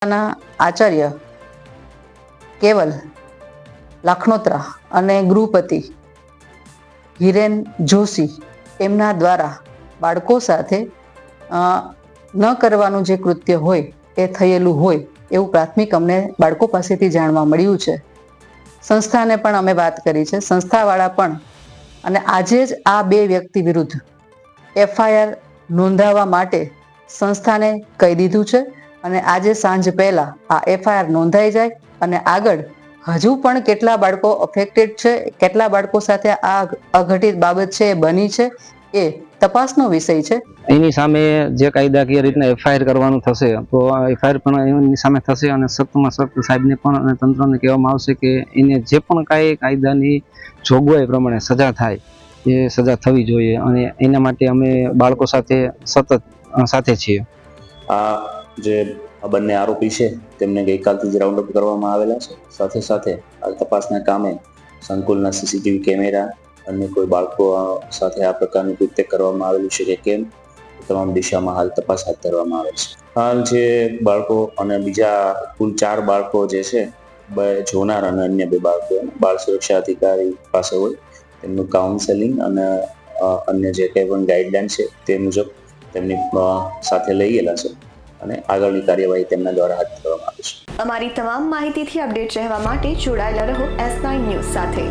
આચાર્ય કેવલ લાખણોત્રા અને ગૃહપતિ હિરેન જોશી એમના દ્વારા બાળકો સાથે ન કરવાનું જે કૃત્ય હોય એ થયેલું હોય એવું પ્રાથમિક અમને બાળકો પાસેથી જાણવા મળ્યું છે. સંસ્થાને પણ અમે વાત કરી છે, સંસ્થાવાળા પણ, અને આજે જ આ બે વ્યક્તિ વિરુદ્ધ FIR નોંધાવવા માટે સંસ્થાને કહી દીધું છે અને આજે સાંજ પહેલા આ FIR નોંધાઈ જાય અને આગળ હજુ પણ કેટલા બાળકો અફેક્ટેડ છે, કેટલા બાળકો સાથે આ અઘટિત બાબત છે એ બની છે, એ તપાસનો વિષય છે. એની સામે જે કાયદાકીય રીતના FIR કરવાનું થશે તો FIR પણ એની સામે થશે અને સખ્તમાં સખ્ત સાહેબને પણ અને તંત્રને કહેવામાં આવશે કે એને જે પણ કાંઈ કાયદાની જોગવાઈ પ્રમાણે સજા થાય એ સજા થવી જોઈએ અને એના માટે અમે બાળકો સાથે સતત સાથે છીએ. આ જે બંને આરોપી છે તેમને ગઈકાલથી જ રાઉન્ડ અપ કરવામાં આવેલા છે. સાથે સાથે આ તપાસના કામે સંકુલના CCTV કેમેરા અને કોઈ બાળકો સાથે આ પ્રકારનું કૃત્ય કરવામાં આવેલું છે કે કેમ, તમામ દિશામાં હાલ તપાસ હાથ ધરવામાં આવે છે. હાલ જે બાળકો અને બીજા કુલ 4 બાળકો જે છે, જોનાર અને અન્ય 2 બાળકો બાળ સુરક્ષા અધિકારી પાસે હોય તેમનું કાઉન્સેલિંગ અને અન્ય જે કંઈ પણ ગાઈડલાઈન છે તે મુજબ તેમની સાથે લઈ ગયેલા છે અને આગળની કાર્યવાહી તેમના દ્વારા હાથ ધરવામાં આવે છે. અમારી તમામ માહિતીથી અપડેટ રહેવા માટે જોડાયેલા રહો S9 ન્યૂઝ સાથે.